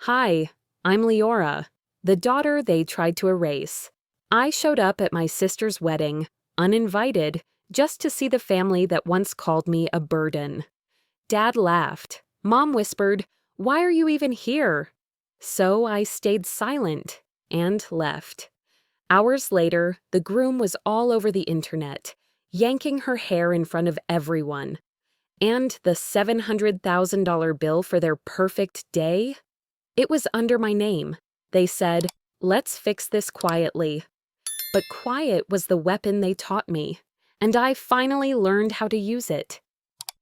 Hi, I'm Leora, the daughter they tried to erase. I showed up at my sister's wedding, uninvited, just to see the family that once called me a burden. Dad laughed. Mom whispered, "Why are you even here?" So I stayed silent and left. Hours later, the groom was all over the internet, yanking her hair in front of everyone. And the $700,000 bill for their perfect day? It was under my name. They said, "Let's fix this quietly." But quiet was the weapon they taught me, and I finally learned how to use it.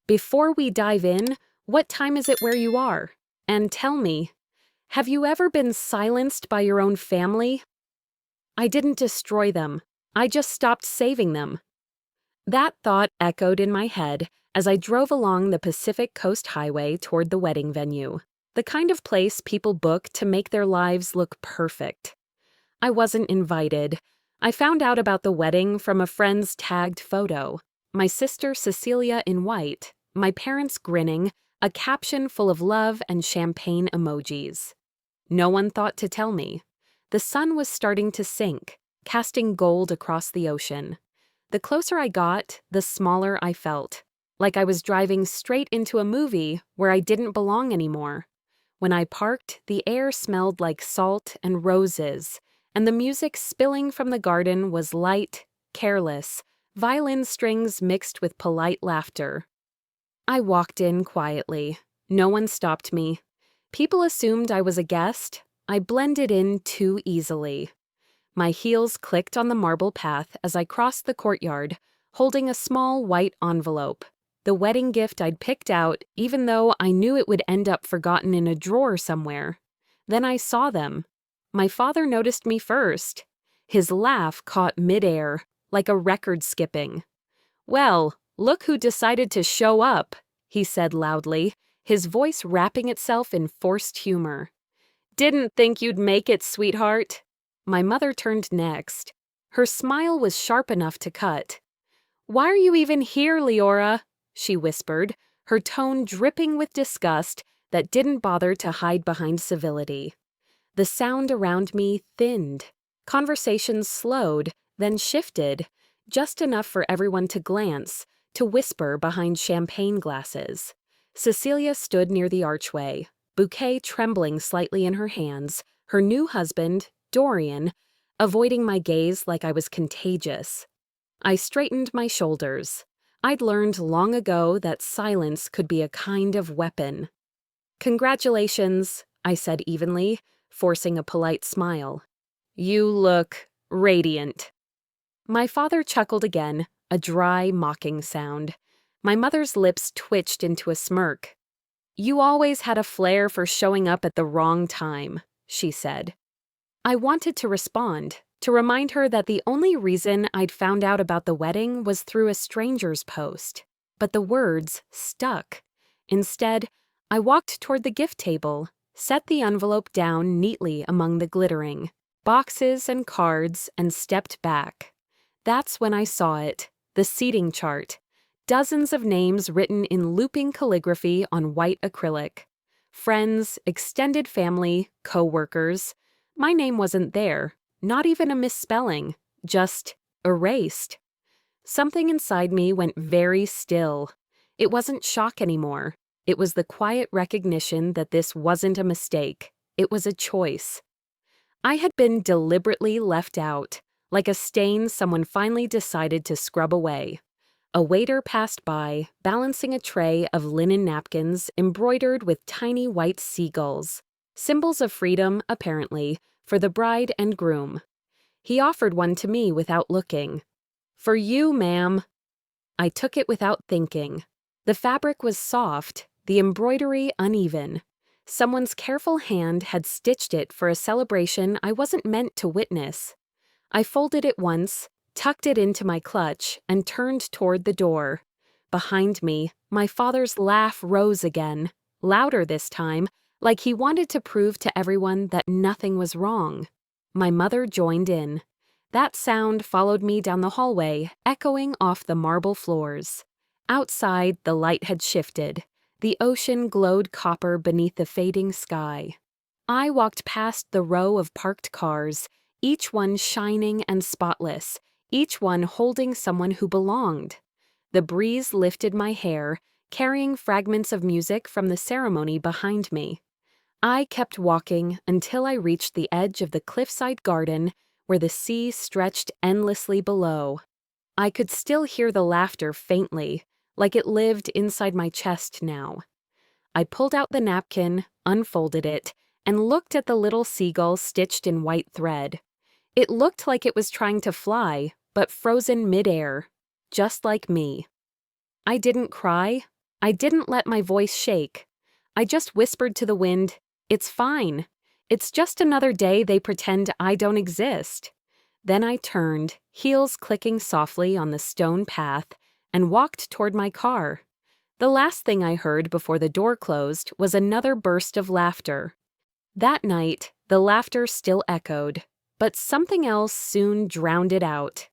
Before we dive in, what time is it where you are? And tell me, have you ever been silenced by your own family? I didn't destroy them. I just stopped saving them. That thought echoed in my head as I drove along the Pacific Coast Highway toward the wedding venue, the kind of place people book to make their lives look perfect. I wasn't invited. I found out about the wedding from a friend's tagged photo. My sister Cecilia in white, my parents grinning, a caption full of love and champagne emojis. No one thought to tell me. The sun was starting to sink, casting gold across the ocean. The closer I got, the smaller I felt, like I was driving straight into a movie where I didn't belong anymore. When I parked, the air smelled like salt and roses, and the music spilling from the garden was light, careless, violin strings mixed with polite laughter. I walked in quietly. No one stopped me. People assumed I was a guest. I blended in too easily. My heels clicked on the marble path as I crossed the courtyard, holding a small white envelope, the wedding gift I'd picked out even though I knew it would end up forgotten in a drawer somewhere. Then I saw them. My father noticed me first. His laugh caught midair, like a record skipping. "Well, look who decided to show up," he said loudly, his voice wrapping itself in forced humor. "Didn't think you'd make it, sweetheart." My mother turned next. Her smile was sharp enough to cut. "Why are you even here, Leora?" she whispered, her tone dripping with disgust that didn't bother to hide behind civility. The sound around me thinned. Conversations slowed, then shifted, just enough for everyone to glance, to whisper behind champagne glasses. Cecilia stood near the archway, bouquet trembling slightly in her hands, her new husband, Dorian, avoiding my gaze like I was contagious. I straightened my shoulders. I'd learned long ago that silence could be a kind of weapon. "Congratulations," I said evenly, forcing a polite smile. "You look radiant." My father chuckled again, a dry, mocking sound. My mother's lips twitched into a smirk. "You always had a flair for showing up at the wrong time," she said. I wanted to respond, to remind her that the only reason I'd found out about the wedding was through a stranger's post. But the words stuck. Instead, I walked toward the gift table, set the envelope down neatly among the glittering boxes and cards, and stepped back. That's when I saw it, the seating chart. Dozens of names written in looping calligraphy on white acrylic. Friends, extended family, co-workers. My name wasn't there, not even a misspelling, just erased. Something inside me went very still. It wasn't shock anymore. It was the quiet recognition that this wasn't a mistake. It was a choice. I had been deliberately left out, like a stain someone finally decided to scrub away. A waiter passed by, balancing a tray of linen napkins embroidered with tiny white seagulls, symbols of freedom, apparently, for the bride and groom. He offered one to me without looking. "For you, ma'am." I took it without thinking. The fabric was soft, the embroidery uneven. Someone's careful hand had stitched it for a celebration I wasn't meant to witness. I folded it once, tucked it into my clutch, and turned toward the door. Behind me, my father's laugh rose again, louder this time, like he wanted to prove to everyone that nothing was wrong. My mother joined in. That sound followed me down the hallway, echoing off the marble floors. Outside, the light had shifted. The ocean glowed copper beneath the fading sky. I walked past the row of parked cars, each one shining and spotless, each one holding someone who belonged. The breeze lifted my hair, carrying fragments of music from the ceremony behind me. I kept walking until I reached the edge of the cliffside garden where the sea stretched endlessly below. I could still hear the laughter faintly, like it lived inside my chest now. I pulled out the napkin, unfolded it, and looked at the little seagull stitched in white thread. It looked like it was trying to fly, but frozen midair, just like me. I didn't cry. I didn't let my voice shake. I just whispered to the wind, "It's fine. It's just another day they pretend I don't exist." Then I turned, heels clicking softly on the stone path, and walked toward my car. The last thing I heard before the door closed was another burst of laughter. That night, the laughter still echoed, but something else soon drowned it out.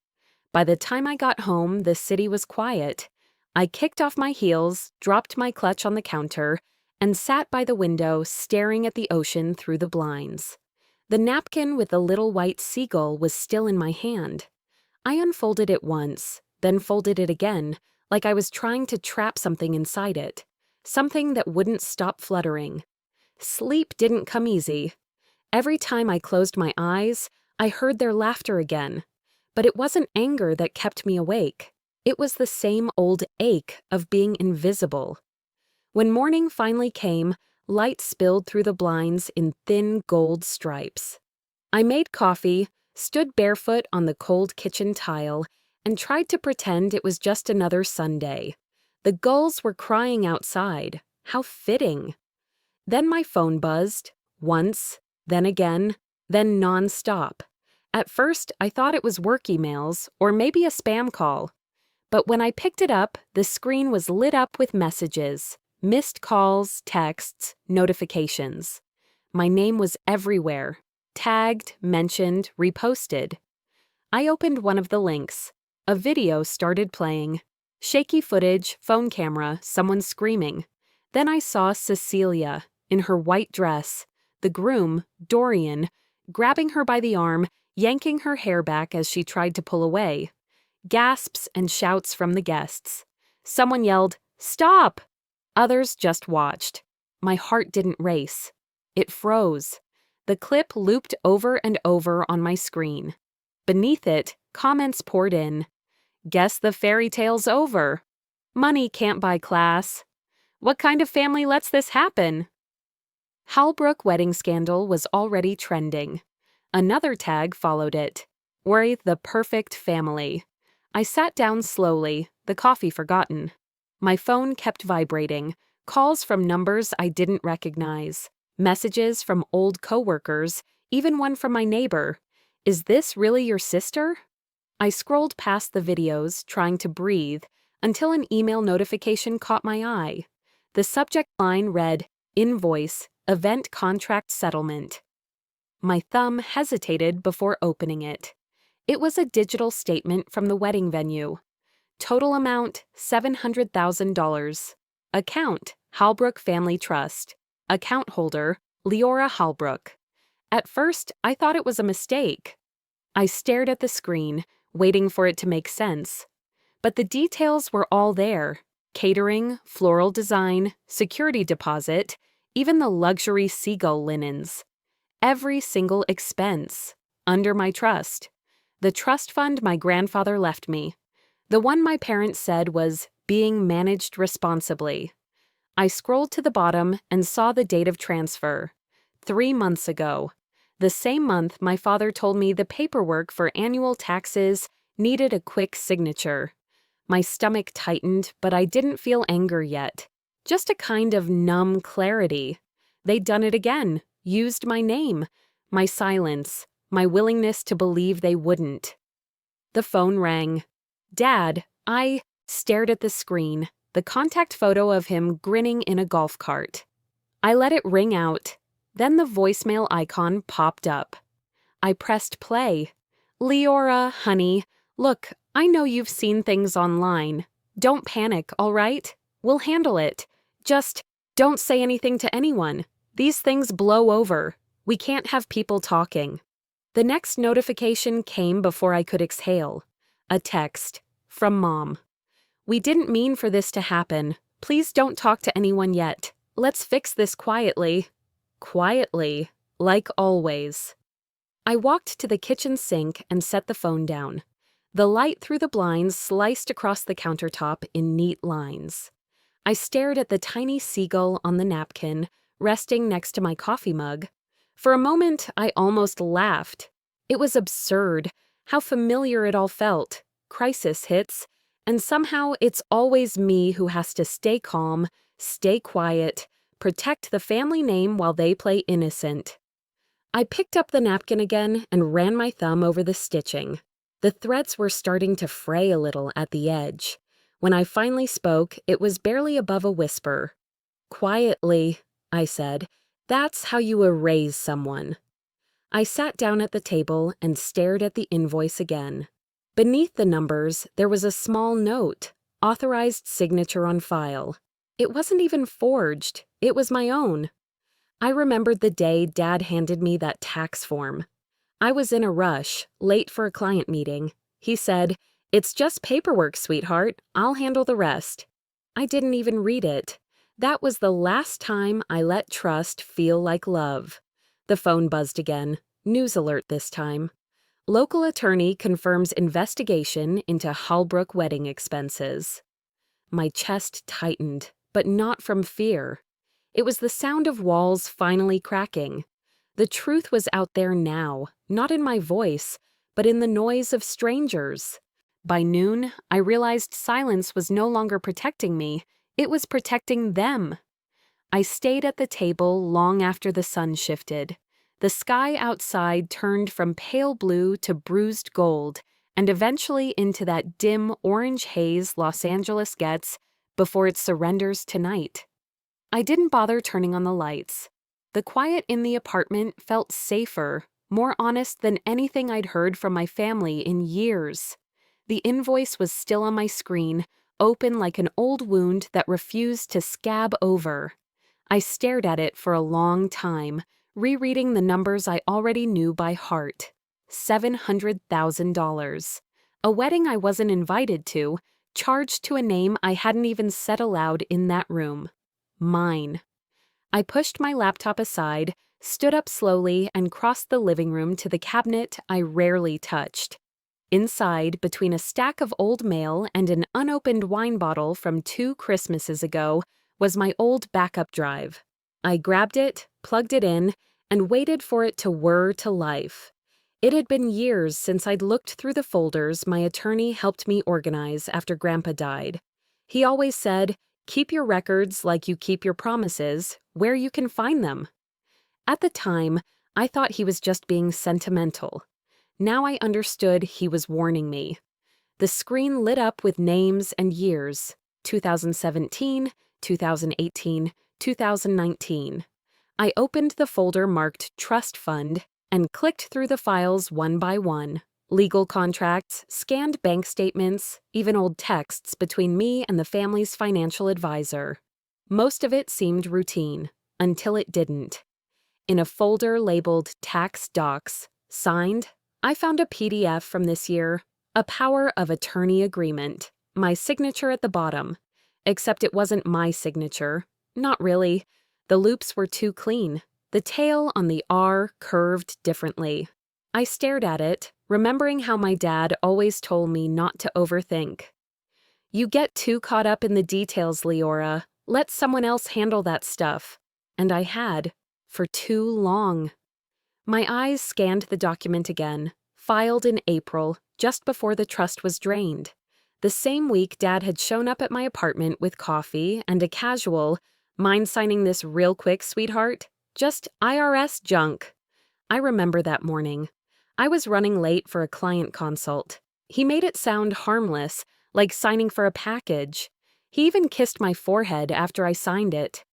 By the time I got home, the city was quiet. I kicked off my heels, dropped my clutch on the counter, and sat by the window staring at the ocean through the blinds. The napkin with the little white seagull was still in my hand. I unfolded it once, then folded it again, like I was trying to trap something inside it, something that wouldn't stop fluttering. Sleep didn't come easy. Every time I closed my eyes, I heard their laughter again. But it wasn't anger that kept me awake. It was the same old ache of being invisible. When morning finally came, light spilled through the blinds in thin gold stripes. I made coffee, stood barefoot on the cold kitchen tile, and tried to pretend it was just another Sunday. The gulls were crying outside. How fitting. Then my phone buzzed, once, then again, then non-stop. At first, I thought it was work emails or maybe a spam call. But when I picked it up, the screen was lit up with messages, missed calls, texts, notifications. My name was everywhere, tagged, mentioned, reposted. I opened one of the links. A video started playing. Shaky footage, phone camera, someone screaming. Then I saw Cecilia, in her white dress, the groom, Dorian, grabbing her by the arm, yanking her hair back as she tried to pull away. Gasps and shouts from the guests. Someone yelled, "Stop!" Others just watched. My heart didn't race. It froze. The clip looped over and over on my screen. Beneath it, comments poured in. "Guess the fairy tale's over. Money can't buy class. What kind of family lets this happen?" Halbrook wedding scandal was already trending. Another tag followed it. We're the perfect family. I sat down slowly, the coffee forgotten. My phone kept vibrating, calls from numbers I didn't recognize, messages from old coworkers, even one from my neighbor. "Is this really your sister?" I scrolled past the videos, trying to breathe, until an email notification caught my eye. The subject line read, "Invoice, Event Contract Settlement." My thumb hesitated before opening it. It was a digital statement from the wedding venue. Total amount, $700,000. Account, Halbrook Family Trust. Account holder, Leora Halbrook. At first, I thought it was a mistake. I stared at the screen, waiting for it to make sense. But the details were all there. Catering, floral design, security deposit, even the luxury seagull linens. Every single expense. Under my trust. The trust fund my grandfather left me. The one my parents said was being managed responsibly. I scrolled to the bottom and saw the date of transfer. 3 months ago. The same month my father told me the paperwork for annual taxes needed a quick signature. My stomach tightened, but I didn't feel anger yet. Just a kind of numb clarity. They'd done it again, used my name, my silence, my willingness to believe they wouldn't. The phone rang. Dad, I stared at the screen, the contact photo of him grinning in a golf cart. I let it ring out. Then the voicemail icon popped up. I pressed play. "Leora, honey, look, I know you've seen things online. Don't panic, all right? We'll handle it. Just don't say anything to anyone. These things blow over. We can't have people talking. The next notification came before I could exhale. A text from Mom. We didn't mean for this to happen. Please don't talk to anyone yet. Let's fix this quietly. Quietly, like always. I walked to the kitchen sink and set the phone down. The light through the blinds sliced across the countertop in neat lines. I stared at the tiny seagull on the napkin, resting next to my coffee mug. For a moment, I almost laughed. It was absurd, how familiar it all felt. Crisis hits, and somehow it's always me who has to stay calm, stay quiet, protect the family name while they play innocent. I picked up the napkin again and ran my thumb over the stitching. The threads were starting to fray a little at the edge. When I finally spoke, it was barely above a whisper. Quietly, I said, that's how you erase someone. I sat down at the table and stared at the invoice again. Beneath the numbers, there was a small note, authorized signature on file. It wasn't even forged, it was my own. I remembered the day Dad handed me that tax form. I was in a rush, late for a client meeting. He said, "It's just paperwork, sweetheart. I'll handle the rest." I didn't even read it. That was the last time I let trust feel like love. The phone buzzed again. News alert this time. Local attorney confirms investigation into Hallbrook wedding expenses. My chest tightened, but not from fear. It was the sound of walls finally cracking. The truth was out there now, not in my voice, but in the noise of strangers. By noon, I realized silence was no longer protecting me, it was protecting them. I stayed at the table long after the sun shifted. The sky outside turned from pale blue to bruised gold, and eventually into that dim orange haze Los Angeles gets before it surrenders tonight. I didn't bother turning on the lights. The quiet in the apartment felt safer, more honest than anything I'd heard from my family in years. The invoice was still on my screen, open like an old wound that refused to scab over. I stared at it for a long time, rereading the numbers I already knew by heart. $700,000. A wedding I wasn't invited to, charged to a name I hadn't even said aloud in that room. Mine. I pushed my laptop aside, stood up slowly, and crossed the living room to the cabinet I rarely touched. Inside, between a stack of old mail and an unopened wine bottle from 2 Christmases ago, was my old backup drive. I grabbed it, plugged it in, and waited for it to whir to life. It had been years since I'd looked through the folders my attorney helped me organize after Grandpa died. He always said, "Keep your records like you keep your promises, where you can find them." At the time, I thought he was just being sentimental. Now I understood he was warning me. The screen lit up with names and years: 2017, 2018, 2019. I opened the folder marked Trust Fund and clicked through the files one by one. Legal contracts, scanned bank statements, even old texts between me and the family's financial advisor. Most of it seemed routine, until it didn't. In a folder labeled Tax Docs, signed, I found a PDF from this year, a power of attorney agreement, my signature at the bottom. Except it wasn't my signature. Not really. The loops were too clean. The tail on the R curved differently. I stared at it, remembering how my dad always told me not to overthink. "You get too caught up in the details, Leora. Let someone else handle that stuff." And I had, for too long. My eyes scanned the document again, filed in April, just before the trust was drained. The same week Dad had shown up at my apartment with coffee and a casual, "Mind signing this real quick, sweetheart?" Just IRS junk. I remember that morning. I was running late for a client consult. He made it sound harmless, like signing for a package. He even kissed my forehead after I signed it.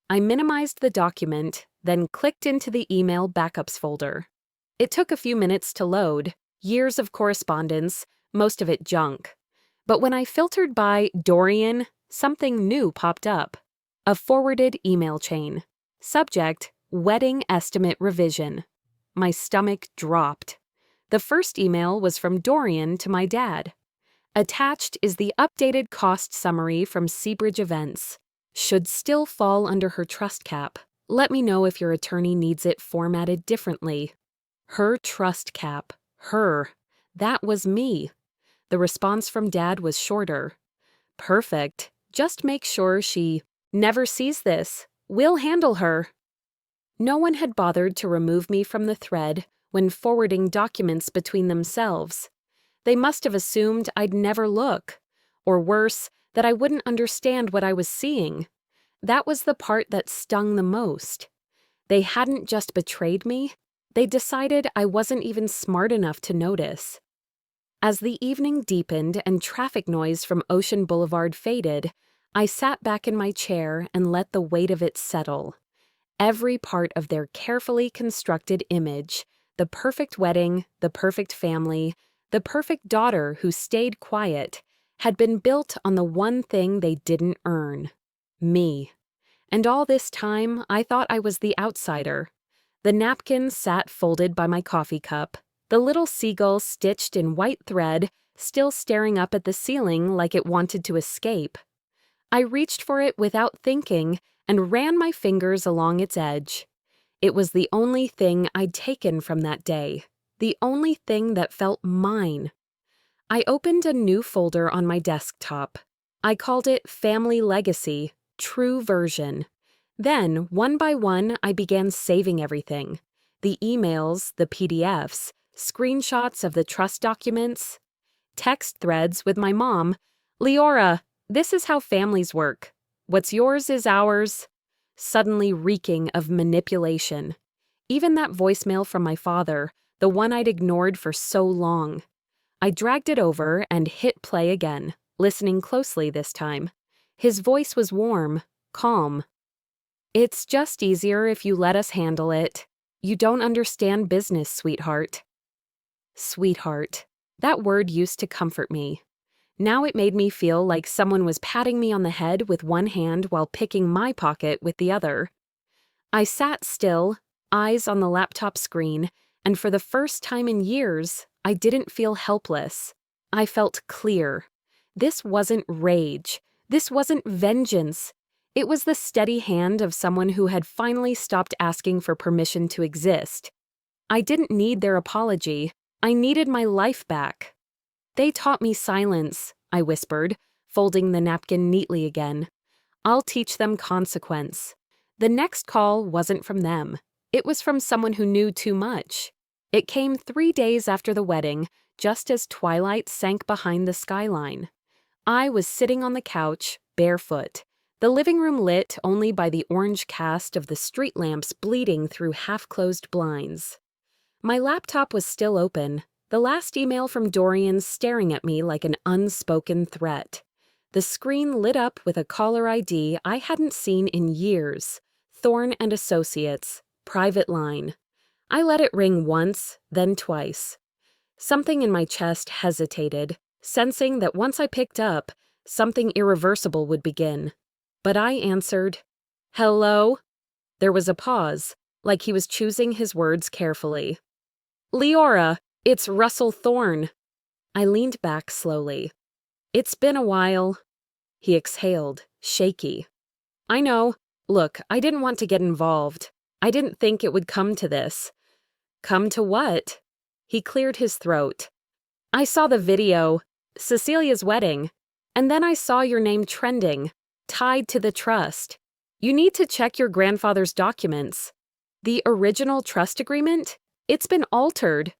I minimized the document, then clicked into the email backups folder. It took a few minutes to load, years of correspondence, most of it junk. But when I filtered by Dorian, something new popped up. A forwarded email chain. Subject, Wedding estimate revision. My stomach dropped. The first email was from Dorian to my dad. Attached is the updated cost summary from Seabridge Events. Should still fall under her trust cap. Let me know if your attorney needs it formatted differently. Her trust cap. Her. That was me. The response from Dad was shorter. Perfect. Just make sure she never sees this. We'll handle her. No one had bothered to remove me from the thread when forwarding documents between themselves. They must have assumed I'd never look. Or worse, that I wouldn't understand what I was seeing. That was the part that stung the most. They hadn't just betrayed me, they decided I wasn't even smart enough to notice. As the evening deepened and traffic noise from Ocean Boulevard faded, I sat back in my chair and let the weight of it settle. Every part of their carefully constructed image, the perfect wedding, the perfect family, the perfect daughter who stayed quiet, had been built on the one thing they didn't earn. Me. And all this time, I thought I was the outsider. The napkin sat folded by my coffee cup, the little seagull stitched in white thread, still staring up at the ceiling like it wanted to escape. I reached for it without thinking and ran my fingers along its edge. It was the only thing I'd taken from that day, the only thing that felt mine. I opened a new folder on my desktop. I called it Family Legacy, True Version. Then, one by one, I began saving everything. The emails, the PDFs, screenshots of the trust documents, text threads with my mom. Leora, this is how families work. What's yours is ours. Suddenly reeking of manipulation. Even that voicemail from my father, the one I'd ignored for so long. I dragged it over and hit play again, listening closely this time. His voice was warm, calm. It's just easier if you let us handle it. You don't understand business, sweetheart. Sweetheart. That word used to comfort me. Now it made me feel like someone was patting me on the head with one hand while picking my pocket with the other. I sat still, eyes on the laptop screen, and for the first time in years, I didn't feel helpless. I felt clear. This wasn't rage. This wasn't vengeance. It was the steady hand of someone who had finally stopped asking for permission to exist. I didn't need their apology. I needed my life back. They taught me silence, I whispered, folding the napkin neatly again. I'll teach them consequence. The next call wasn't from them. It was from someone who knew too much. It came 3 days after the wedding, just as twilight sank behind the skyline. I was sitting on the couch, barefoot, the living room lit only by the orange cast of the street lamps bleeding through half-closed blinds. My laptop was still open, the last email from Dorian staring at me like an unspoken threat. The screen lit up with a caller ID I hadn't seen in years. Thorne and Associates, private line. I let it ring once, then twice. Something in my chest hesitated, sensing that once I picked up, something irreversible would begin. But I answered, "Hello?" There was a pause, like he was choosing his words carefully. "Leora, it's Russell Thorne." I leaned back slowly. "It's been a while." He exhaled, shaky. "I know. Look, I didn't want to get involved. I didn't think it would come to this." "Come to what?" He cleared his throat. "I saw the video, Cecilia's wedding, and then I saw your name trending, tied to the trust. You need to check your grandfather's documents. The original trust agreement? It's been altered."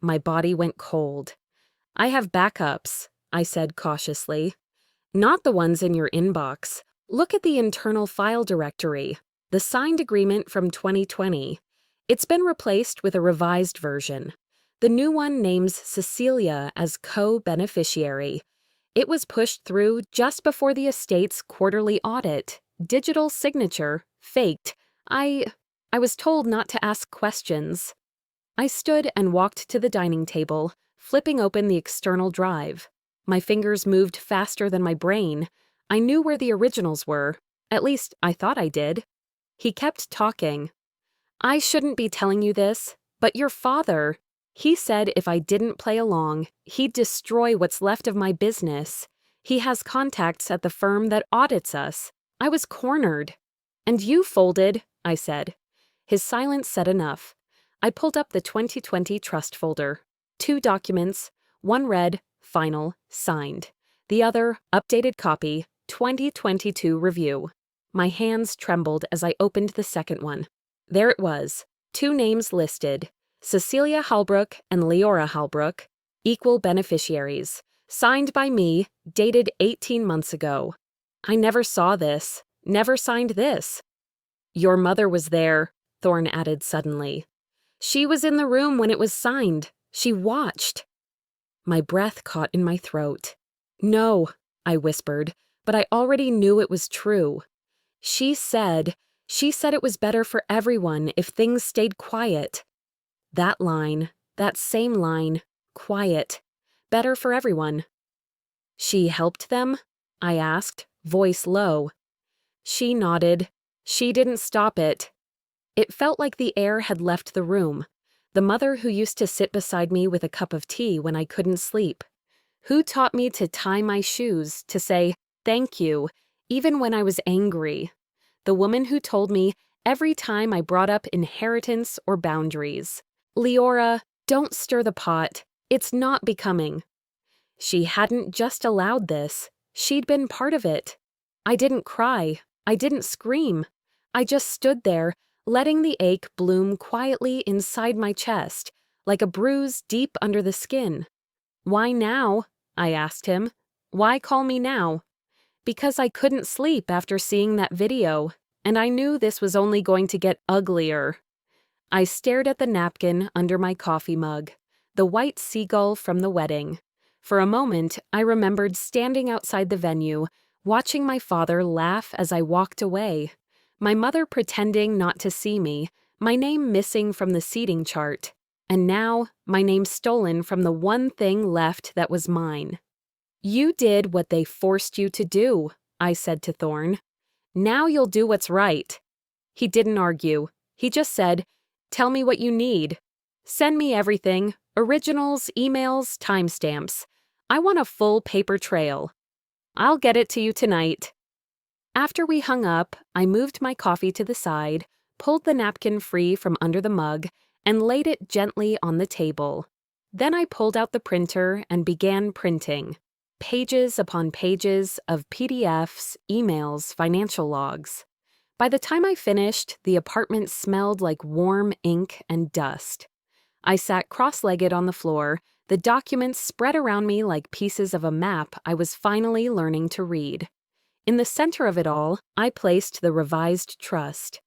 My body went cold. "I have backups," I said cautiously. "Not the ones in your inbox. Look at the internal file directory, the signed agreement from 2020. It's been replaced with a revised version. The new one names Cecilia as co-beneficiary. It was pushed through just before the estate's quarterly audit. Digital signature, faked. I was told not to ask questions." I stood and walked to the dining table, flipping open the external drive. My fingers moved faster than my brain. I knew where the originals were. At least, I thought I did. He kept talking. I shouldn't be telling you this, but your father, he said if I didn't play along, he'd destroy what's left of my business. He has contacts at the firm that audits us. I was cornered. And you folded, I said. His silence said enough. I pulled up the 2020 trust folder. 2 documents, one read, final, signed. The other, updated copy, 2022 review. My hands trembled as I opened the second one. There it was, 2 names listed, Cecilia Halbrook and Leora Halbrook, equal beneficiaries, signed by me, dated 18 months ago. I never saw this, never signed this. Your mother was there, Thorne added suddenly. She was in the room when it was signed. She watched. My breath caught in my throat. No, I whispered, but I already knew it was true. She said it was better for everyone if things stayed quiet. That line, that same line, quiet, better for everyone. She helped them? I asked, voice low. She nodded. She didn't stop it. It felt like the air had left the room. The mother who used to sit beside me with a cup of tea when I couldn't sleep. Who taught me to tie my shoes, to say, thank you, even when I was angry. The woman who told me every time I brought up inheritance or boundaries. Leora, don't stir the pot. It's not becoming. She hadn't just allowed this. She'd been part of it. I didn't cry. I didn't scream. I just stood there, letting the ache bloom quietly inside my chest, like a bruise deep under the skin. Why now? I asked him. Why call me now? Because I couldn't sleep after seeing that video, and I knew this was only going to get uglier. I stared at the napkin under my coffee mug, the white seagull from the wedding. For a moment, I remembered standing outside the venue, watching my father laugh as I walked away, my mother pretending not to see me, my name missing from the seating chart, and now my name stolen from the one thing left that was mine. You did what they forced you to do, I said to Thorne. Now you'll do what's right. He didn't argue. He just said, tell me what you need. Send me everything, originals, emails, timestamps. I want a full paper trail. I'll get it to you tonight. After we hung up, I moved my coffee to the side, pulled the napkin free from under the mug, and laid it gently on the table. Then I pulled out the printer and began printing. Pages upon pages of PDFs, emails, financial logs. By the time I finished, the apartment smelled like warm ink and dust. I sat cross-legged on the floor, the documents spread around me like pieces of a map I was finally learning to read. In the center of it all, I placed the revised trust.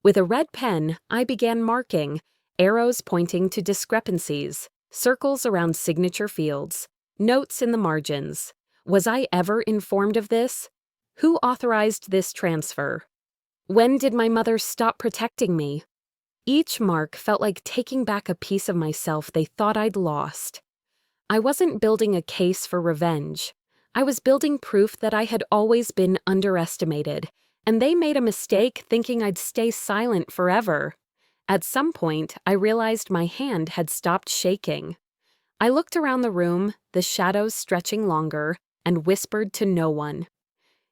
With a red pen, I began marking, arrows pointing to discrepancies, circles around signature fields, notes in the margins. Was I ever informed of this? Who authorized this transfer? When did my mother stop protecting me? Each mark felt like taking back a piece of myself they thought I'd lost. I wasn't building a case for revenge. I was building proof that I had always been underestimated, and they made a mistake thinking I'd stay silent forever. At some point, I realized my hand had stopped shaking. I looked around the room, the shadows stretching longer, and whispered to no one.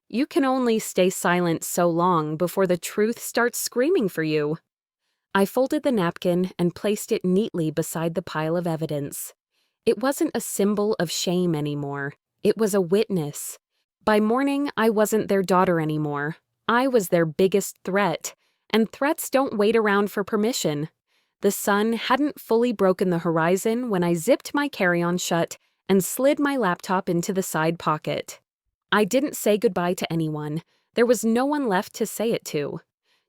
You can only stay silent so long before the truth starts screaming for you. I folded the napkin and placed it neatly beside the pile of evidence. It wasn't a symbol of shame anymore. It was a witness. By morning, I wasn't their daughter anymore. I was their biggest threat, and threats don't wait around for permission. The sun hadn't fully broken the horizon when I zipped my carry-on shut and slid my laptop into the side pocket. I didn't say goodbye to anyone. There was no one left to say it to.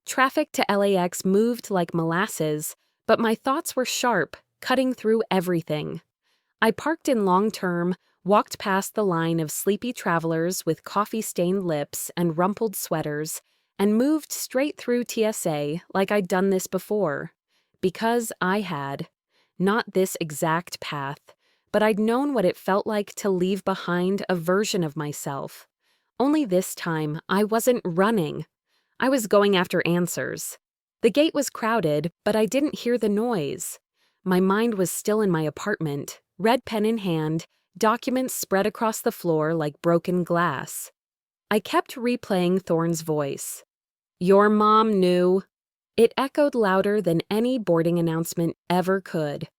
Traffic to LAX moved like molasses, but my thoughts were sharp, cutting through everything. I parked in long-term, walked past the line of sleepy travelers with coffee-stained lips and rumpled sweaters, and moved straight through TSA like I'd done this before. Because I had. Not this exact path, but I'd known what it felt like to leave behind a version of myself. Only this time, I wasn't running. I was going after answers. The gate was crowded, but I didn't hear the noise. My mind was still in my apartment, red pen in hand, documents spread across the floor like broken glass. I kept replaying Thorne's voice. "Your mom knew." It echoed louder than any boarding announcement ever could.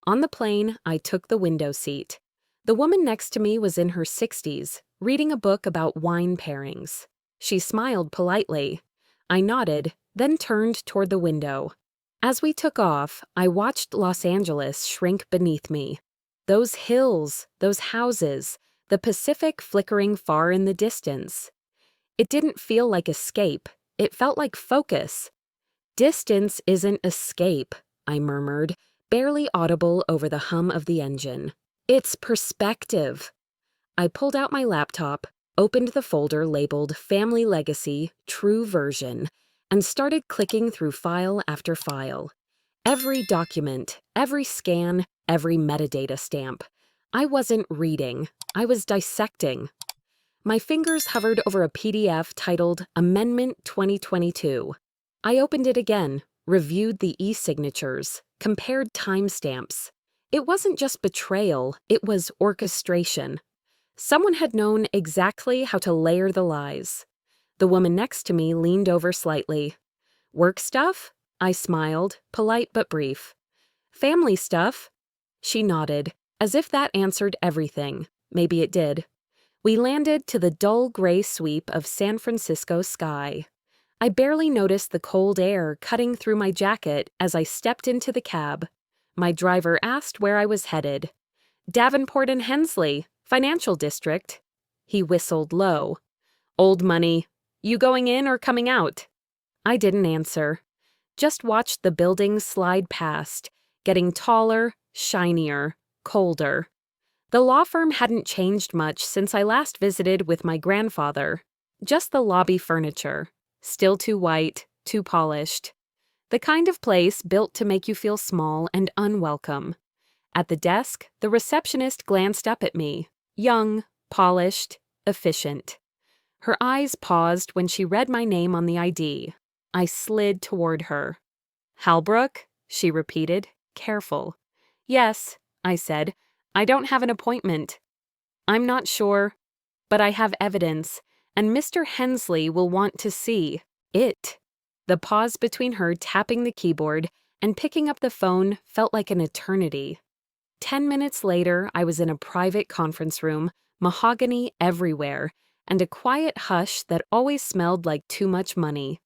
On the plane, I took the window seat. The woman next to me was in her 60s, reading a book about wine pairings. She smiled politely. I nodded, then turned toward the window. As we took off, I watched Los Angeles shrink beneath me. Those hills, those houses, the Pacific flickering far in the distance. It didn't feel like escape. It felt like focus. "Distance isn't escape," I murmured, barely audible over the hum of the engine. "It's perspective." I pulled out my laptop, opened the folder labeled Family Legacy, True Version, and started clicking through file after file. Every document, every scan, every metadata stamp. I wasn't reading. I was dissecting. My fingers hovered over a PDF titled Amendment 2022. I opened it again, reviewed the e-signatures, compared timestamps. It wasn't just betrayal, it was orchestration. Someone had known exactly how to layer the lies. The woman next to me leaned over slightly. "Work stuff?" I smiled, polite but brief. "Family stuff?" She nodded, as if that answered everything. Maybe it did. We landed to the dull gray sweep of San Francisco sky. I barely noticed the cold air cutting through my jacket as I stepped into the cab. My driver asked where I was headed. "Davenport and Hensley, Financial District." He whistled low. "Old money. You going in or coming out?" I didn't answer. Just watched the buildings slide past, getting taller, shinier, colder. The law firm hadn't changed much since I last visited with my grandfather. Just the lobby furniture. Still too white, too polished. The kind of place built to make you feel small and unwelcome. At the desk, the receptionist glanced up at me. Young, polished, efficient. Her eyes paused when she read my name on the ID. I slid toward her. "Halbrook?" she repeated, careful. "Yes," I said. "I don't have an appointment." "I'm not sure, but I have evidence, and Mr. Hensley will want to see it." The pause between her tapping the keyboard and picking up the phone felt like an eternity. 10 minutes later, I was in a private conference room, mahogany everywhere, and a quiet hush that always smelled like too much money.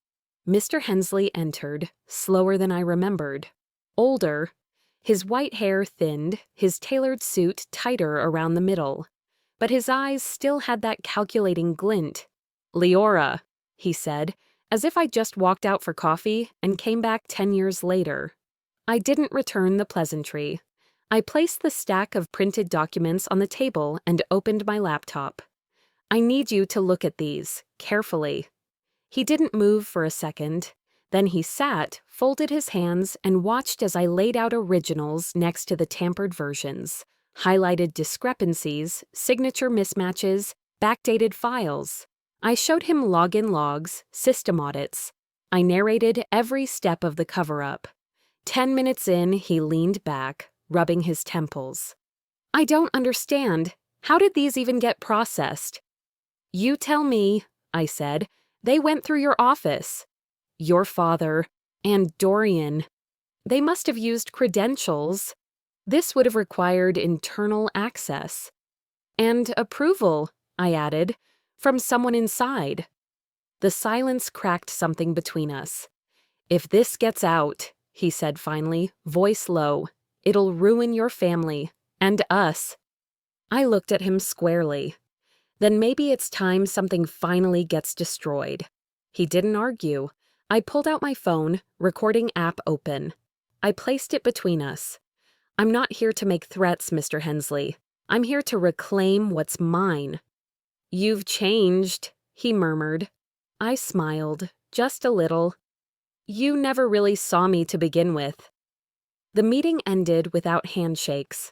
Mr. Hensley entered, slower than I remembered. Older. His white hair thinned, his tailored suit tighter around the middle. But his eyes still had that calculating glint. "Leora," he said, as if I just walked out for coffee and came back 10 years later. I didn't return the pleasantry. I placed the stack of printed documents on the table and opened my laptop. "I need you to look at these, carefully." He didn't move for a second. Then he sat, folded his hands, and watched as I laid out originals next to the tampered versions, highlighted discrepancies, signature mismatches, backdated files. I showed him login logs, system audits. I narrated every step of the cover-up. 10 minutes in, he leaned back, rubbing his temples. "I don't understand. How did these even get processed?" "You tell me," I said. "They went through your office. Your father, and Dorian. They must have used credentials. This would have required internal access. And approval," I added, "from someone inside." The silence cracked something between us. "If this gets out," he said finally, voice low, "it'll ruin your family, and us." I looked at him squarely. Then maybe it's time something finally gets destroyed. He didn't argue. I pulled out my phone, recording app open. I placed it between us. "I'm not here to make threats, Mr. Hensley. I'm here to reclaim what's mine." "You've changed," he murmured. I smiled, just a little. "You never really saw me to begin with." The meeting ended without handshakes.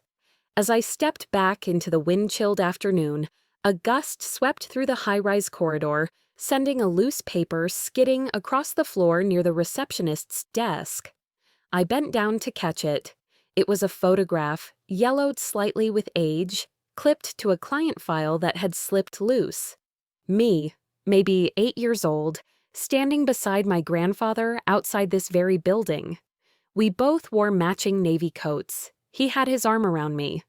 As I stepped back into the wind-chilled afternoon, a gust swept through the high-rise corridor, sending a loose paper skidding across the floor near the receptionist's desk. I bent down to catch it. It was a photograph, yellowed slightly with age, clipped to a client file that had slipped loose. Me, maybe 8 years old, standing beside my grandfather outside this very building. We both wore matching navy coats. He had his arm around me.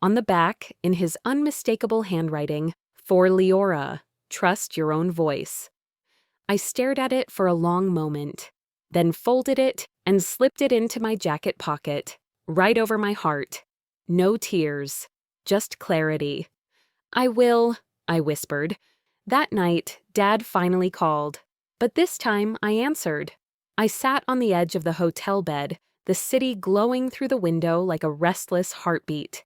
On the back, in his unmistakable handwriting, "For Leora, trust your own voice." I stared at it for a long moment, then folded it and slipped it into my jacket pocket, right over my heart. No tears, just clarity. "I will," I whispered. That night, Dad finally called, but this time I answered. I sat on the edge of the hotel bed, the city glowing through the window like a restless heartbeat.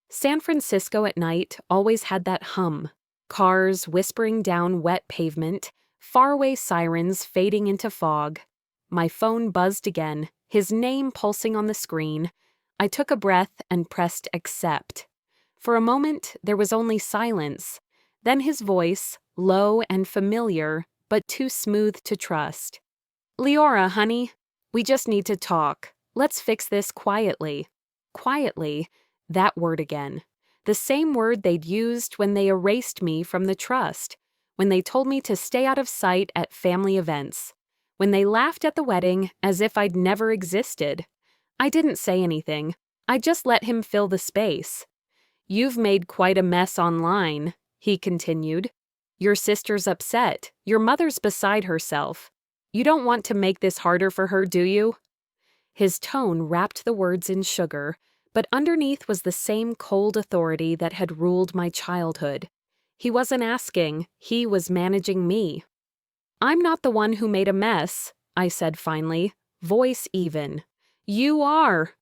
San Francisco at night always had that hum. Cars whispering down wet pavement, faraway sirens fading into fog. My phone buzzed again, his name pulsing on the screen. I took a breath and pressed accept. For a moment, there was only silence. Then his voice, low and familiar, but too smooth to trust. "Leora, honey, we just need to talk. Let's fix this quietly." Quietly, that word again. The same word they'd used when they erased me from the trust, when they told me to stay out of sight at family events, when they laughed at the wedding as if I'd never existed. I didn't say anything. I just let him fill the space. "You've made quite a mess online," he continued. "Your sister's upset. Your mother's beside herself. You don't want to make this harder for her, do you?" His tone wrapped the words in sugar, but underneath was the same cold authority that had ruled my childhood. He wasn't asking, he was managing me. "I'm not the one who made a mess," I said finally, voice even. "You are."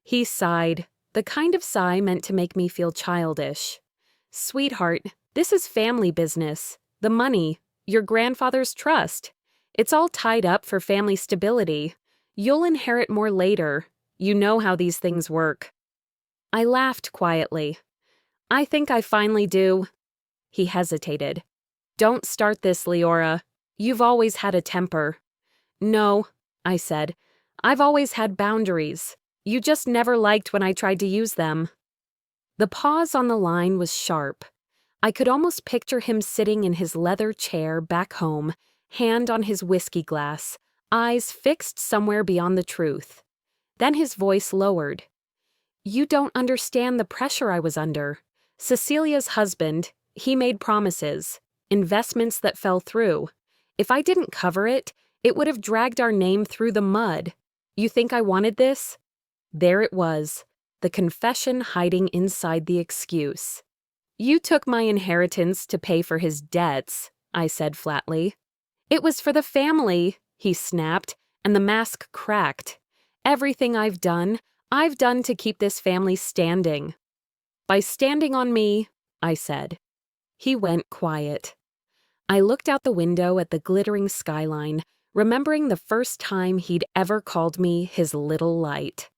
He sighed, the kind of sigh meant to make me feel childish. "Sweetheart, this is family business. The money, your grandfather's trust. It's all tied up for family stability. You'll inherit more later. You know how these things work." I laughed quietly. "I think I finally do." He hesitated. "Don't start this, Leora. You've always had a temper." "No," I said. "I've always had boundaries. You just never liked when I tried to use them." The pause on the line was sharp. I could almost picture him sitting in his leather chair back home, hand on his whiskey glass, eyes fixed somewhere beyond the truth. Then his voice lowered. "You don't understand the pressure I was under. Cecilia's husband, he made promises, investments that fell through. If I didn't cover it, it would have dragged our name through the mud. You think I wanted this?" There it was, the confession hiding inside the excuse. "You took my inheritance to pay for his debts," I said flatly. "It was for the family," he snapped, and the mask cracked. "Everything I've done to keep this family standing." "By standing on me," I said. He went quiet. I looked out the window at the glittering skyline, remembering the first time he'd ever called me his little light.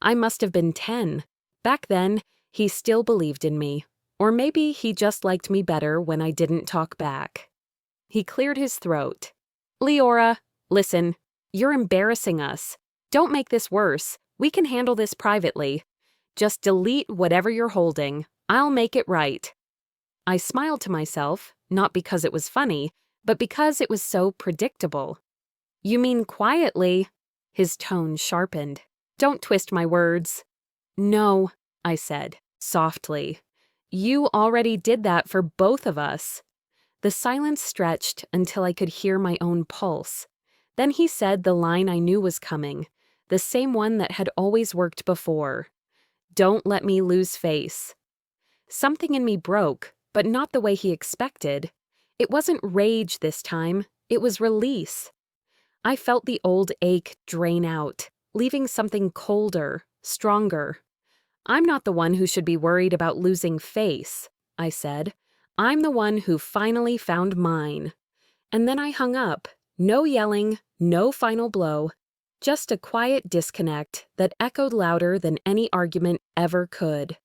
I must have been 10. Back then, he still believed in me. Or maybe he just liked me better when I didn't talk back. He cleared his throat. "Leora, listen, you're embarrassing us. Don't make this worse. We can handle this privately. Just delete whatever you're holding. I'll make it right." I smiled to myself, not because it was funny, but because it was so predictable. "You mean quietly?" His tone sharpened. "Don't twist my words." "No," I said, softly. "You already did that for both of us." The silence stretched until I could hear my own pulse. Then he said the line I knew was coming, the same one that had always worked before. "Don't let me lose face." Something in me broke, but not the way he expected. It wasn't rage this time, it was release. I felt the old ache drain out, leaving something colder, stronger. "I'm not the one who should be worried about losing face," I said. "I'm the one who finally found mine." And then I hung up. No yelling, no final blow. Just a quiet disconnect that echoed louder than any argument ever could.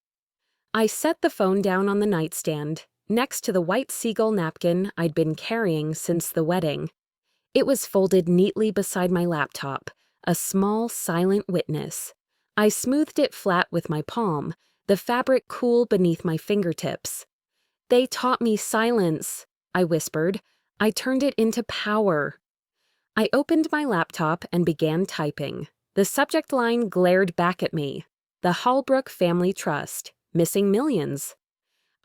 I set the phone down on the nightstand, next to the white seagull napkin I'd been carrying since the wedding. It was folded neatly beside my laptop, a small, silent witness. I smoothed it flat with my palm, the fabric cool beneath my fingertips. "They taught me silence," I whispered. "I turned it into power." I opened my laptop and began typing. The subject line glared back at me. "The Holbrook Family Trust, missing millions."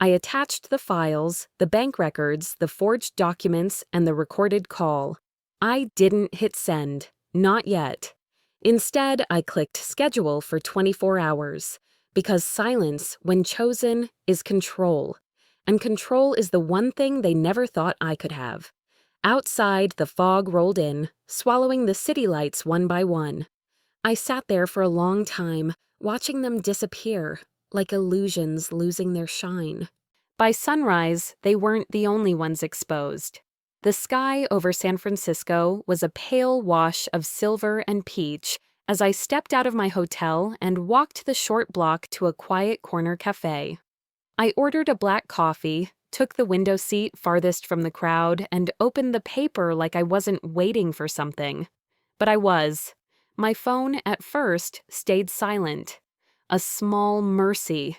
I attached the files, the bank records, the forged documents, and the recorded call. I didn't hit send. Not yet. Instead, I clicked schedule for 24 hours. Because silence, when chosen, is control. And control is the one thing they never thought I could have. Outside, the fog rolled in, swallowing the city lights one by one. I sat there for a long time, watching them disappear, like illusions losing their shine. By sunrise, they weren't the only ones exposed. The sky over San Francisco was a pale wash of silver and peach as I stepped out of my hotel and walked the short block to a quiet corner cafe. I ordered a black coffee, took the window seat farthest from the crowd, and opened the paper like I wasn't waiting for something. But I was. My phone, at first, stayed silent. A small mercy.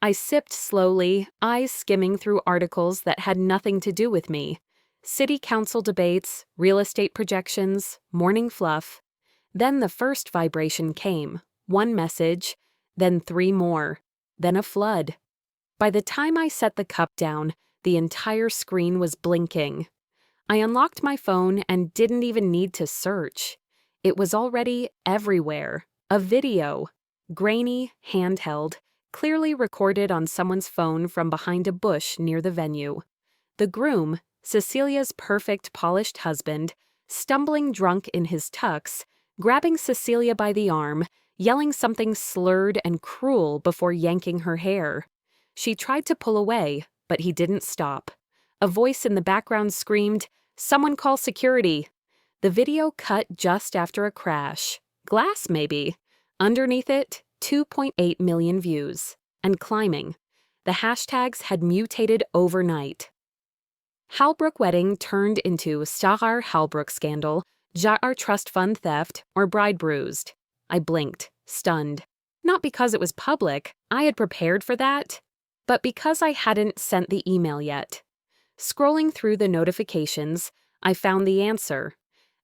I sipped slowly, eyes skimming through articles that had nothing to do with me. City council debates, real estate projections, morning fluff. Then the first vibration came. One message, then 3 more, then a flood. By the time I set the cup down, the entire screen was blinking. I unlocked my phone and didn't even need to search. It was already everywhere. A video. Grainy, handheld, clearly recorded on someone's phone from behind a bush near the venue. The groom, Cecilia's perfect polished husband, stumbling drunk in his tux, grabbing Cecilia by the arm, yelling something slurred and cruel before yanking her hair. She tried to pull away, but he didn't stop. A voice in the background screamed, "Someone call security." The video cut just after a crash. Glass, maybe. Underneath it, 2.8 million views. And climbing. The hashtags had mutated overnight. Halbrook wedding turned into Sahar Halbrook scandal, Jar trust fund theft, or bride bruised. I blinked, stunned. Not because it was public, I had prepared for that, but because I hadn't sent the email yet. Scrolling through the notifications, I found the answer.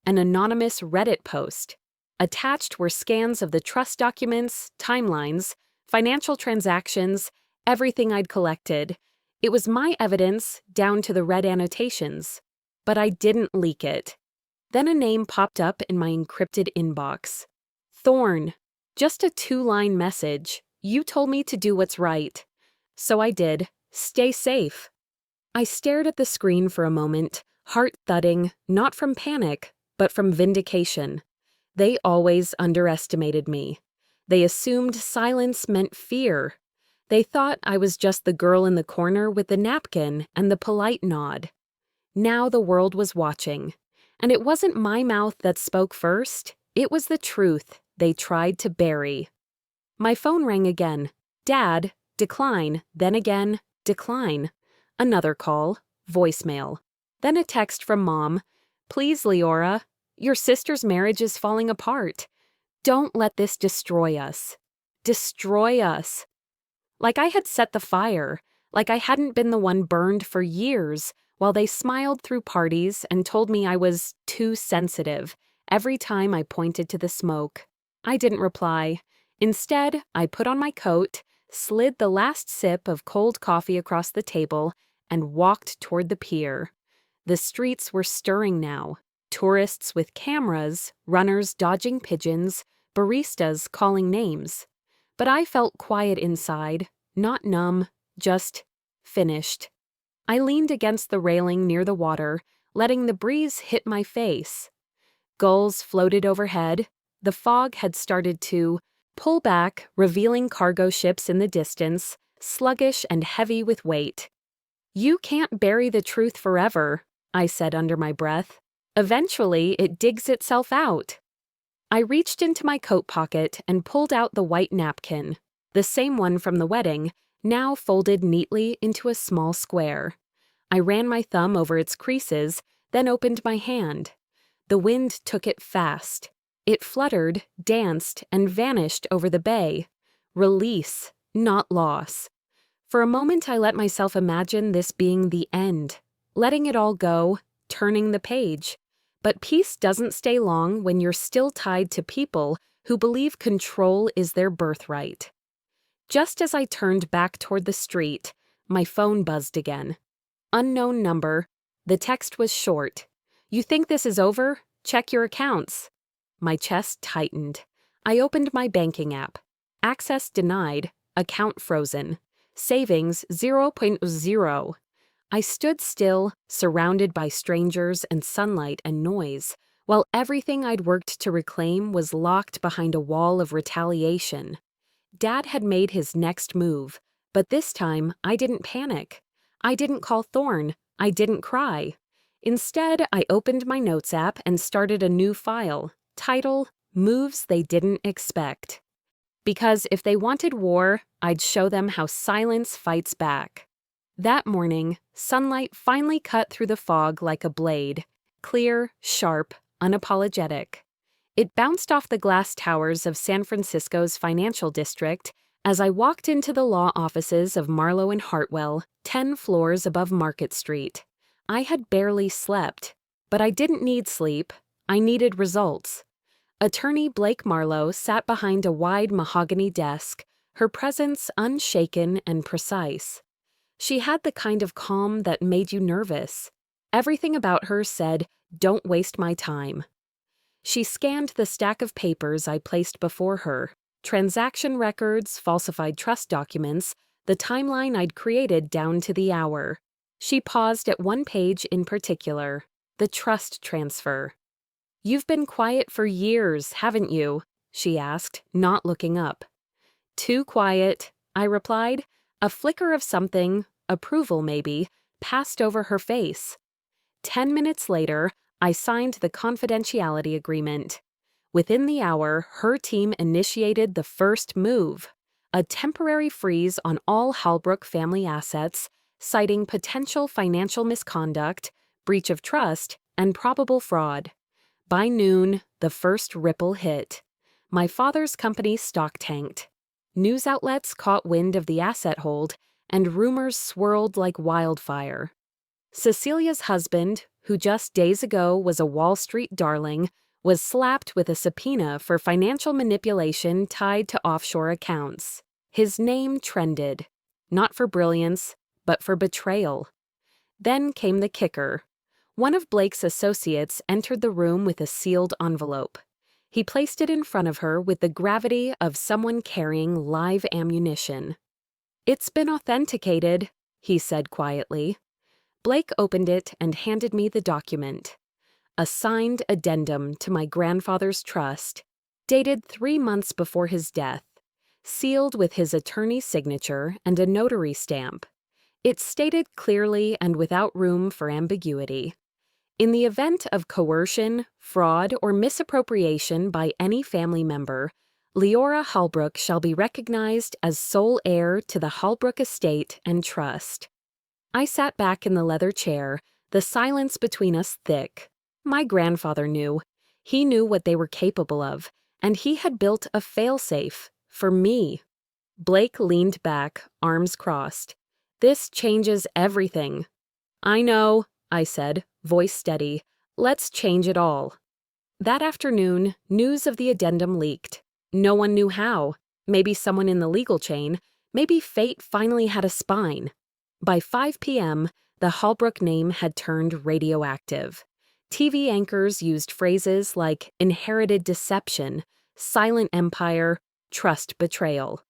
An anonymous Reddit post. Attached were scans of the trust documents, timelines, financial transactions, everything I'd collected. It was my evidence, down to the red annotations. But I didn't leak it. Then a name popped up in my encrypted inbox. Thorne. Just a 2-line message. "You told me to do what's right." So I did. Stay safe. I stared at the screen for a moment, heart thudding, not from panic, but from vindication. They always underestimated me. They assumed silence meant fear. They thought I was just the girl in the corner with the napkin and the polite nod. Now the world was watching. And it wasn't my mouth that spoke first. It was the truth they tried to bury. My phone rang again. Dad, decline, then again, decline. Another call, voicemail. Then a text from Mom. "Please, Leora, your sister's marriage is falling apart. Don't let this destroy us. Destroy us." Like I had set the fire, like I hadn't been the one burned for years, while they smiled through parties and told me I was too sensitive every time I pointed to the smoke. I didn't reply. Instead, I put on my coat, slid the last sip of cold coffee across the table, and walked toward the pier. The streets were stirring now. Tourists with cameras, runners dodging pigeons, baristas calling names. But I felt quiet inside, not numb, just finished. I leaned against the railing near the water, letting the breeze hit my face. Gulls floated overhead. The fog had started to pull back, revealing cargo ships in the distance, sluggish and heavy with weight. "You can't bury the truth forever," I said under my breath. "Eventually, it digs itself out." I reached into my coat pocket and pulled out the white napkin, the same one from the wedding, now folded neatly into a small square. I ran my thumb over its creases, then opened my hand. The wind took it fast. It fluttered, danced, and vanished over the bay. Release, not loss. For a moment I let myself imagine this being the end, letting it all go, turning the page. But peace doesn't stay long when you're still tied to people who believe control is their birthright. Just as I turned back toward the street, my phone buzzed again. Unknown number. The text was short. "You think this is over? Check your accounts." My chest tightened. I opened my banking app. Access denied. Account frozen. Savings 0.0. I stood still, surrounded by strangers and sunlight and noise, while everything I'd worked to reclaim was locked behind a wall of retaliation. Dad had made his next move, but this time I didn't panic. I didn't call Thorne. I didn't cry. Instead, I opened my notes app and started a new file. Title, Moves They Didn't Expect. Because if they wanted war, I'd show them how silence fights back. That morning, sunlight finally cut through the fog like a blade. Clear, sharp, unapologetic. It bounced off the glass towers of San Francisco's financial district as I walked into the law offices of Marlowe and Hartwell, 10 floors above Market Street. I had barely slept, but I didn't need sleep. I needed results. Attorney Blake Marlowe sat behind a wide mahogany desk, her presence unshaken and precise. She had the kind of calm that made you nervous. Everything about her said, "Don't waste my time." She scanned the stack of papers I placed before her, transaction records, falsified trust documents, the timeline I'd created down to the hour. She paused at one page in particular, the trust transfer. "You've been quiet for years, haven't you?" she asked, not looking up. "Too quiet," I replied. A flicker of something, approval maybe, passed over her face. 10 minutes later, I signed the confidentiality agreement. Within the hour, her team initiated the first move, a temporary freeze on all Halbrook family assets, citing potential financial misconduct, breach of trust, and probable fraud. By noon, the first ripple hit. My father's company stock tanked. News outlets caught wind of the asset hold, and rumors swirled like wildfire. Cecilia's husband, who just days ago was a Wall Street darling, was slapped with a subpoena for financial manipulation tied to offshore accounts. His name trended, not for brilliance, but for betrayal. Then came the kicker. One of Blake's associates entered the room with a sealed envelope. He placed it in front of her with the gravity of someone carrying live ammunition. "It's been authenticated," he said quietly. Blake opened it and handed me the document. A signed addendum to my grandfather's trust, dated 3 months before his death, sealed with his attorney's signature and a notary stamp. It stated clearly and without room for ambiguity. In the event of coercion, fraud, or misappropriation by any family member, Leora Halbrook shall be recognized as sole heir to the Halbrook estate and trust. I sat back in the leather chair, the silence between us thick. My grandfather knew. He knew what they were capable of, and he had built a failsafe for me. Blake leaned back, arms crossed. "This changes everything." "I know," I said, voice steady. "Let's change it all." That afternoon, news of the addendum leaked. No one knew how. Maybe someone in the legal chain. Maybe fate finally had a spine. By 5 p.m., the Halbrook name had turned radioactive. TV anchors used phrases like inherited deception, silent empire, trust betrayal.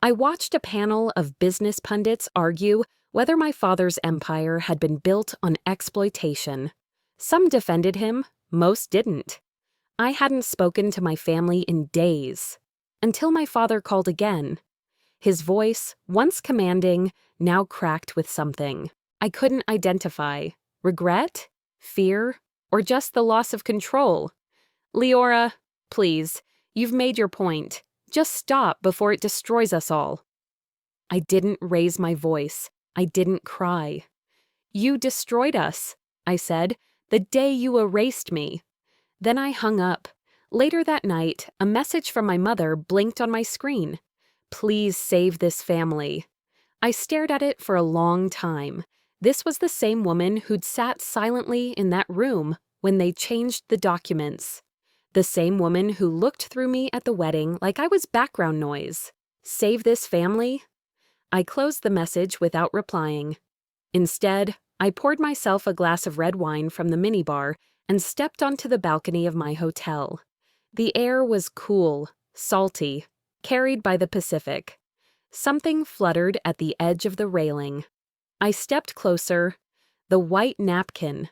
I watched a panel of business pundits argue whether my father's empire had been built on exploitation. Some defended him, most didn't. I hadn't spoken to my family in days, until my father called again. His voice, once commanding, now cracked with something I couldn't identify. Regret? Fear? Or just the loss of control? "Leora, please, you've made your point. Just stop before it destroys us all." I didn't raise my voice. I didn't cry. "You destroyed us," I said, "the day you erased me." Then I hung up. Later that night, a message from my mother blinked on my screen. "Please save this family." I stared at it for a long time. This was the same woman who'd sat silently in that room when they changed the documents. The same woman who looked through me at the wedding like I was background noise. Save this family? I closed the message without replying. Instead, I poured myself a glass of red wine from the minibar and stepped onto the balcony of my hotel. The air was cool, salty, carried by the Pacific. Something fluttered at the edge of the railing. I stepped closer. The white napkin.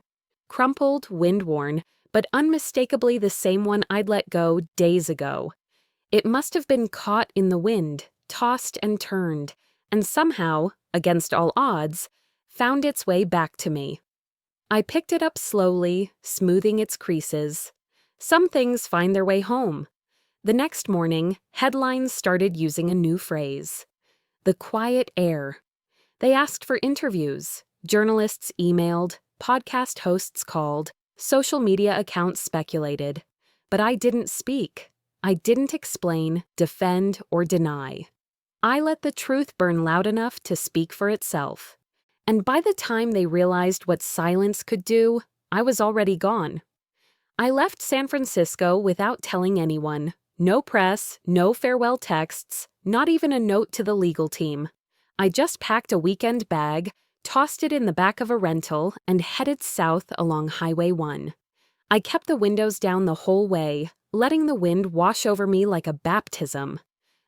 Crumpled, wind-worn, but unmistakably the same one I'd let go days ago. It must have been caught in the wind, tossed and turned, and somehow, against all odds, found its way back to me. I picked it up slowly, smoothing its creases. Some things find their way home. The next morning, headlines started using a new phrase. The quiet air. They asked for interviews. Journalists emailed, podcast hosts called, social media accounts speculated. But I didn't speak. I didn't explain, defend, or deny. I let the truth burn loud enough to speak for itself. And by the time they realized what silence could do, I was already gone. I left San Francisco without telling anyone. No press, no farewell texts, not even a note to the legal team. I just packed a weekend bag, tossed it in the back of a rental, and headed south along Highway 1. I kept the windows down the whole way, letting the wind wash over me like a baptism.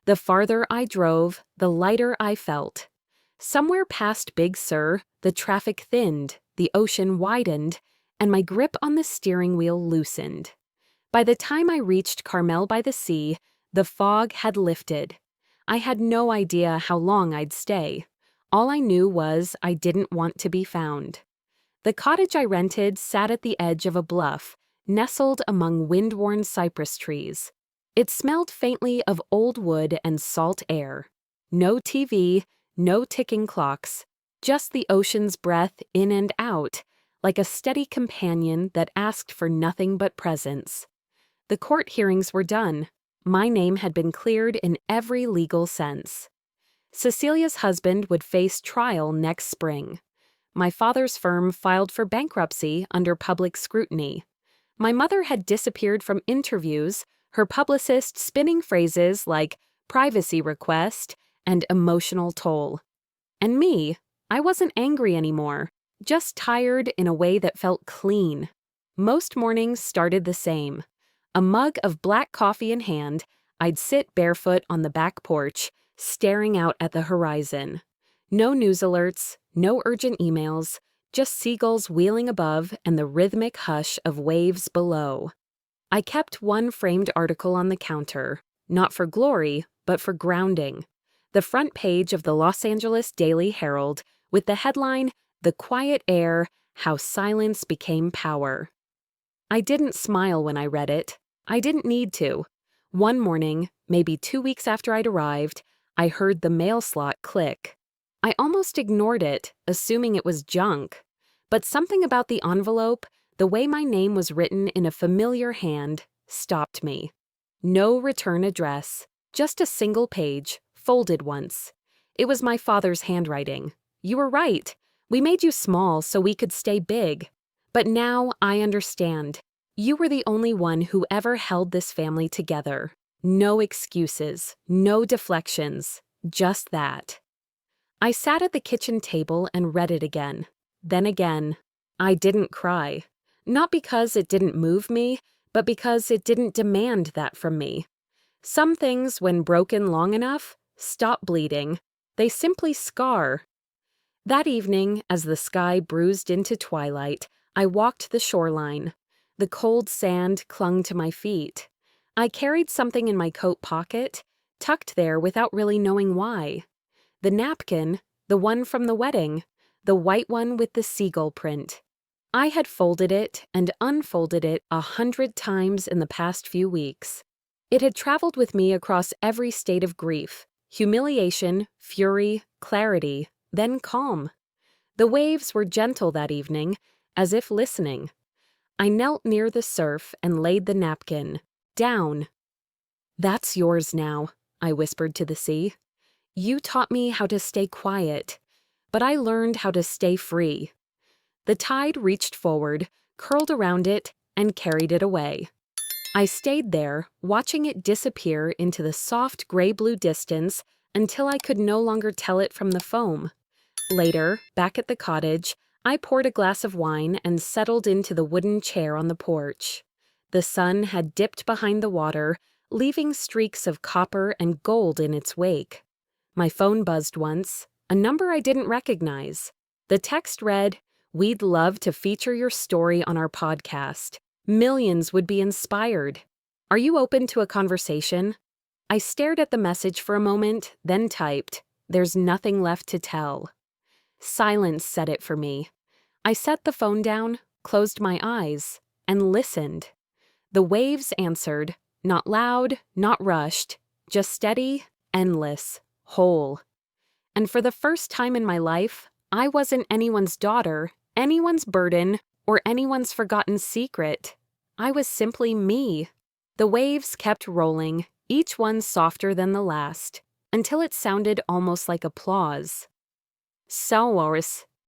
The farther I drove, the lighter I felt. Somewhere past Big Sur, the traffic thinned, the ocean widened, and my grip on the steering wheel loosened. By the time I reached Carmel by the Sea, the fog had lifted. I had no idea how long I'd stay. All I knew was I didn't want to be found. The cottage I rented sat at the edge of a bluff, nestled among wind-worn cypress trees. It smelled faintly of old wood and salt air. No TV, no ticking clocks, just the ocean's breath in and out, like a steady companion that asked for nothing but presence. The court hearings were done. My name had been cleared in every legal sense. Cecilia's husband would face trial next spring. My father's firm filed for bankruptcy under public scrutiny. My mother had disappeared from interviews, her publicist spinning phrases like privacy request and emotional toll. And me, I wasn't angry anymore, just tired in a way that felt clean. Most mornings started the same. A mug of black coffee in hand, I'd sit barefoot on the back porch, staring out at the horizon. No news alerts, no urgent emails, just seagulls wheeling above and the rhythmic hush of waves below. I kept one framed article on the counter, not for glory, but for grounding. The front page of the Los Angeles Daily Herald with the headline, "The Quiet Air, How Silence Became Power." I didn't smile when I read it. I didn't need to. One morning, maybe 2 weeks after I'd arrived, I heard the mail slot click. I almost ignored it, assuming it was junk. But something about the envelope, the way my name was written in a familiar hand, stopped me. No return address, just a single page, folded once. It was my father's handwriting. "You were right. We made you small so we could stay big. But now I understand. You were the only one who ever held this family together. No excuses, no deflections, just that." I sat at the kitchen table and read it again. Then again. I didn't cry. Not because it didn't move me, but because it didn't demand that from me. Some things, when broken long enough, stop bleeding. They simply scar. That evening, as the sky bruised into twilight, I walked the shoreline. The cold sand clung to my feet. I carried something in my coat pocket, tucked there without really knowing why. The napkin, the one from the wedding, the white one with the seagull print. I had folded it and unfolded it 100 times in the past few weeks. It had traveled with me across every state of grief, Humiliation, fury, clarity, then calm. The waves were gentle that evening, as if listening. I knelt near the surf and laid the napkin down. "That's yours now," I whispered to the sea. "You taught me how to stay quiet, but I learned how to stay free." The tide reached forward, curled around it, and carried it away. I stayed there, watching it disappear into the soft gray-blue distance until I could no longer tell it from the foam. Later, back at the cottage, I poured a glass of wine and settled into the wooden chair on the porch. The sun had dipped behind the water, leaving streaks of copper and gold in its wake. My phone buzzed once, a number I didn't recognize. The text read, "We'd love to feature your story on our podcast. Millions would be inspired. Are you open to a conversation?" I stared at the message for a moment, then typed, "There's nothing left to tell." Silence said it for me. I set the phone down, closed my eyes, and listened. The waves answered, not loud, not rushed, just steady, endless, whole. And for the first time in my life, I wasn't anyone's daughter, anyone's burden, or anyone's forgotten secret. I was simply me. The waves kept rolling, each one softer than the last, until it sounded almost like applause. "So, Oris,